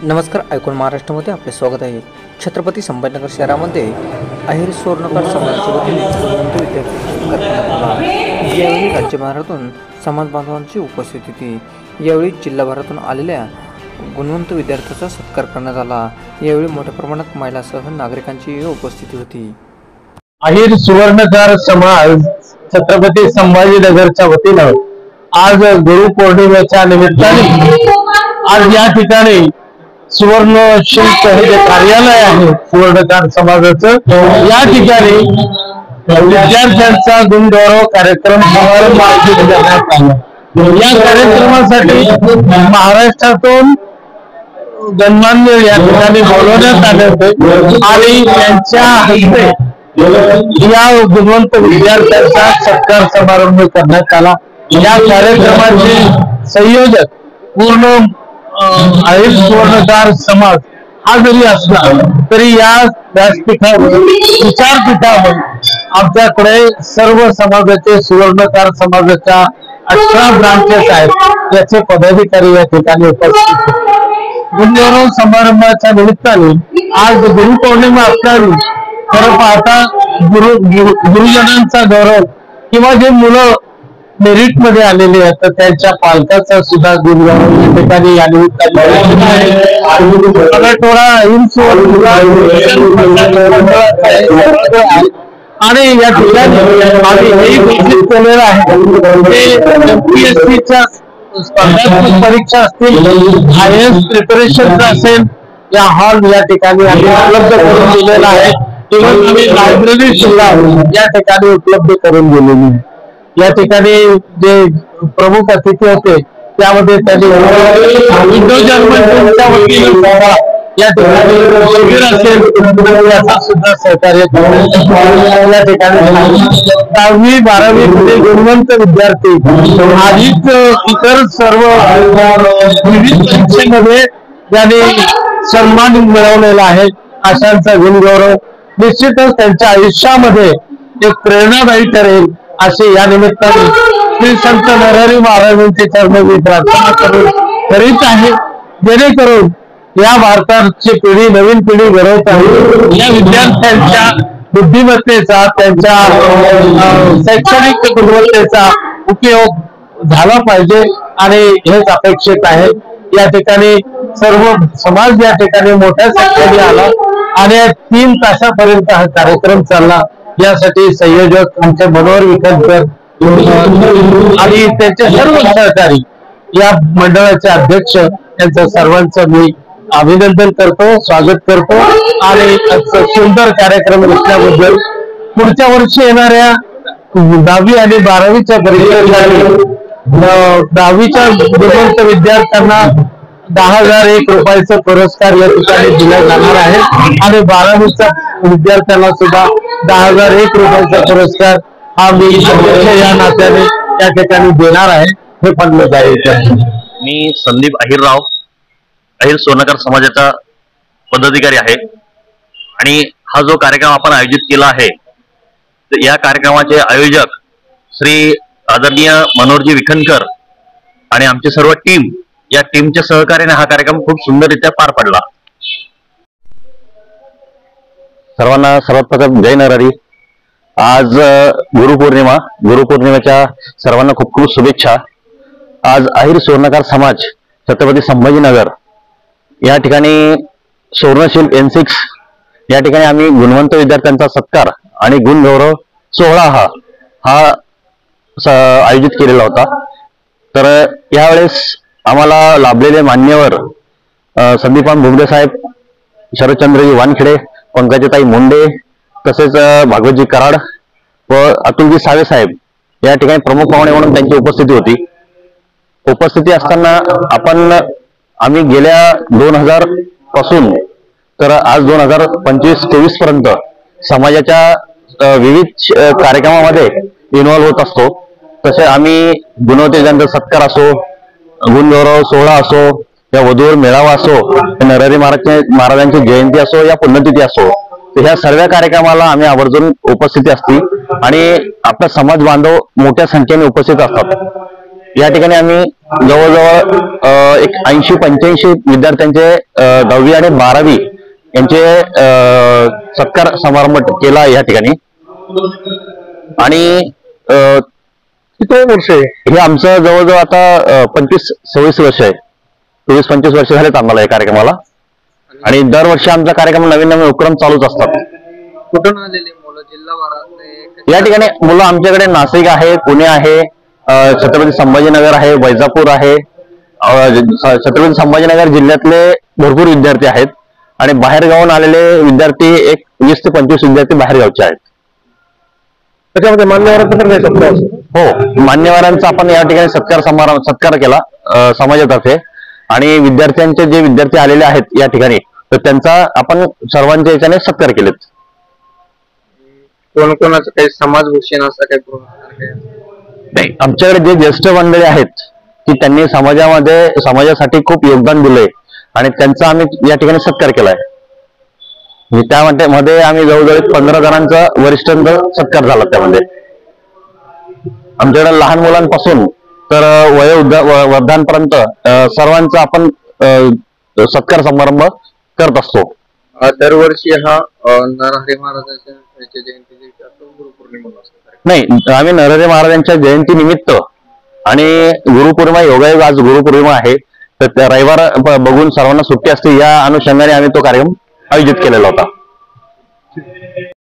नमस्कार, ऐकून महाराष्ट्रामध्ये आपले स्वागत आहे। छत्रपती संभाजीनगर शहरामध्ये अहिर स्वर्णकार समाजाच्या वतीने गुणवंत विद्यार्थी सत्कार करण्यात आला। यावेळी राज्यभरातून समाज बांधवांची उपस्थिती होती। यावेळी जिल्हाभरातून आलेल्या गुणवंत विद्यार्थ्यांचा सत्कार करण्यात आला। यावेळी मोठ्या प्रमाणात महिलांसह नागरिकांची उपस्थिती होती। अहिर सुवर्णकार समाज छत्रपती संभाजीनगरच्या वतीनं आज गुरुपौर्णिमेच्या निमित्ताने आज या ठिकाणी सुवर्ण शिल्प हे जे कार्यालय आहे सुवर्णकार समाजाचं, या ठिकाणी विद्यार्थ्यांचा गुणगौरव कार्यक्रम समारंभ आयोजित करण्यात आला। या कार्यक्रमासाठी महाराष्ट्रातून गणमान्य या ठिकाणी बोलवण्यात आले होते आणि त्यांच्या हस्ते या गुणवंत विद्यार्थ्यांचा सत्कार समारंभ करण्यात आला। या कार्यक्रमाचे संयोजक पूर्ण अहिर सुवर्णकार समाज हा जरी असला तरी या व्यासपीठावर विचारपीठावर आमच्याकडे सर्व समाजाचे सुवर्णकार समाजाच्या 18 ब्रांचेस आहेत, याचे पदाधिकारी या ठिकाणी उपस्थित होते। गुणगौरव समारंभाच्या निमित्ताने आज गुरुपौर्णिमा असल्याने खरं पाहता गुरुजनांचा गौरव किंवा जे मुलं मेरिट मध्ये आलेले आहेत तर त्यांच्या पालकाचा सुद्धा गुणगौरव या ठिकाणी या निमित्ताने आणि या ठिकाणी आम्ही हेही घोषित केलेलं आहे एमपीएससीच्या स्पर्धात्मक परीक्षा असतील, IAS प्रिपरेशन असेल, या हॉल या ठिकाणी आम्ही उपलब्ध करून दिलेला आहे। आम्ही लायब्ररी सुद्धा या ठिकाणी उपलब्ध करून दिलेली आहे। या ठिकाणी जे प्रमुख अतिथी होते त्यामध्ये त्यांनी विंडो जर्मनच्या वतीने या ठिकाणी शिबिर असेल याचा सुद्धा सहकार्य या ठिकाणी 10वी 12वी मध्ये गुणवंत विद्यार्थी आधीच इतर सर्व विविध परीक्षेमध्ये ज्यांनी सन्मान मिळवलेला आहे अशांचा गुणगौरव निश्चितच त्यांच्या आयुष्यामध्ये एक प्रेरणादायी ठरेल असे या निमित्ताने श्री संत नरहरी महाराजांचे चरणी प्रार्थना करीत आहे, जेणेकरून या भारताची पिढी नवीन पिढी घडवत आहे। या विद्यार्थ्यांच्या बुद्धिमत्तेचा त्यांच्या शैक्षणिक गुणवत्तेचा उपयोग झाला पाहिजे आणि हेच अपेक्षित आहे। या ठिकाणी सर्व समाज या ठिकाणी मोठ्या संख्येने आला आणि 3 तासापर्यंत हा कार्यक्रम चालला। यासाठी संयोजक आमचे मनोहर विठलकर आणि त्यांचे सर्व सहकारी या मंडळाचे अध्यक्ष यांचं सर्वांचं मी अभिनंदन करतो, स्वागत करतो आणि सुंदर कार्यक्रम घेतल्याबद्दल। पुढच्या वर्षी येणाऱ्या 10वी आणि 12वीच्या परीक्षेसाठी 10वीच्या गुणवंत विद्यार्थ्यांना 10,001 रुपयाचा पुरस्कार या ठिकाणी दिला जाणार आहे आणि 12वीच्या विद्यार्थ्यांना सुद्धा 10,001 रुपयाचा पुरस्कार हा मी या नात्याने या ठिकाणी देणार आहे, हे पण जायचं आहे। मी संदीप अहिरराव अहिर स्वर्णकार समाजाचा पदाधिकारी आहे आणि हा जो कार्यक्रम आपण आयोजित केला आहे या कार्यक्रमाचे आयोजक श्री आदरणीय मनोहरजी विठनकर आणि आमची सर्व टीम, या टीमच्या सहकार्याने हा कार्यक्रम खूप सुंदररित्या पार पडला। सर्वांना सर्वप्रथम जय नरहरी। आज गुरुपौर्णिमेच्या सर्वांना खूप खूप शुभेच्छा। आज अहिर सुवर्णकार समाज छत्रपती संभाजीनगर या ठिकाणी सुवर्णशिल्प N6 या ठिकाणी आम्ही गुणवंत विद्यार्थ्यांचा सत्कार आणि गुणगौरव सोहळा हा आयोजित केलेला होता। तर यावेळेस आम्हाला लाभलेले मान्यवर संदीपान भुगदे साहेब, शरदचंद्रजी वानखेडे, पंकजाताई मुंडे, तसेच भागवतजी कराड व अतुलजी सावे साहेब या ठिकाणी प्रमुख पाहुणे म्हणून त्यांची उपस्थिती होती। उपस्थिती असताना आम्ही गेल्या 2000 पासून तर आज 2025-23 पर्यंत समाजाच्या विविध कार्यक्रमामध्ये इन्व्हॉल्व होत असतो। तसे आम्ही गुणवंत सत्कार असो, गुणगौरव सोहळा असो, या वधूवर मेळावा असो, नरहरी महाराजांची जयंती असो या पुण्यतिथी असो, तर ह्या सर्व कार्यक्रमाला आम्ही आवर्जून उपस्थिती असते आणि आपला समाज बांधव मोठ्या संख्येने उपस्थित असतात। या ठिकाणी आम्ही जवळजवळ एक 80-85 विद्यार्थ्यांचे 10वी आणि 12वी यांचे सत्कार समारंभ केला या ठिकाणी. आणि किती वर्ष आहे हे आमचं जवळजवळ आता 25-26 वर्ष आहे. 24-25 वर्ष झालेत आम्हाला या कार्यक्रमाला. आणि दरवर्षी आमचा कार्यक्रम नवीन नवीन उपक्रम चालूच असतात. कुठून आलेली मुलं जिल्हाभरात? या ठिकाणी मुलं आमच्याकडे नाशिक आहे, पुणे आहे, छत्रपती संभाजीनगर आहे, वैजापूर आहे. छत्रपती संभाजीनगर जिल्ह्यातले भरपूर विद्यार्थी आहेत आणि बाहेरगावून आलेले विद्यार्थी एक 20 ते 25 विद्यार्थी बाहेरगावचे आहेत. त्याच्यामध्ये मान्यवरांचा पण काही सत्कार असतो? हो, मान्यवरांचा आपण या ठिकाणी सत्कार केला समाजातर्फे. आणि विद्यार्थ्यांचे जे विद्यार्थी आलेले आहेत या ठिकाणी तर त्यांचा आपण सर्वांच्या याच्याने सत्कार केलेत. कोणाचं काही समाजभूषण असं काही? नाही, आमच्याकडे जे ज्येष्ठ मंडळी आहेत की त्यांनी समाजासाठी खूप योगदान दिलंय आणि त्यांचा आम्ही या ठिकाणी सत्कार केलाय. त्यामध्ये आम्ही जवळजवळ 15 जणांचा वरिष्ठांचा सत्कार झाला. त्यामध्ये आमच्याकडे लहान मुलांपासून तर वयोवृद्धांपर्यंत सर्वांचा आपण सत्कार समारंभ करत असतो. दरवर्षी हा नरहरी महाराजांच्या जयंती गुरुपौर्णिमा असतो? नाही, आम्ही नरहरी महाराजांच्या जयंती निमित्त आणि गुरुपौर्णिमा योगायोग आज गुरुपौर्णिमा आहे तर रविवार बघून सर्वांना सुट्टी असते या अनुषंगाने आम्ही तो कार्यक्रम आयोजित केलेला होता.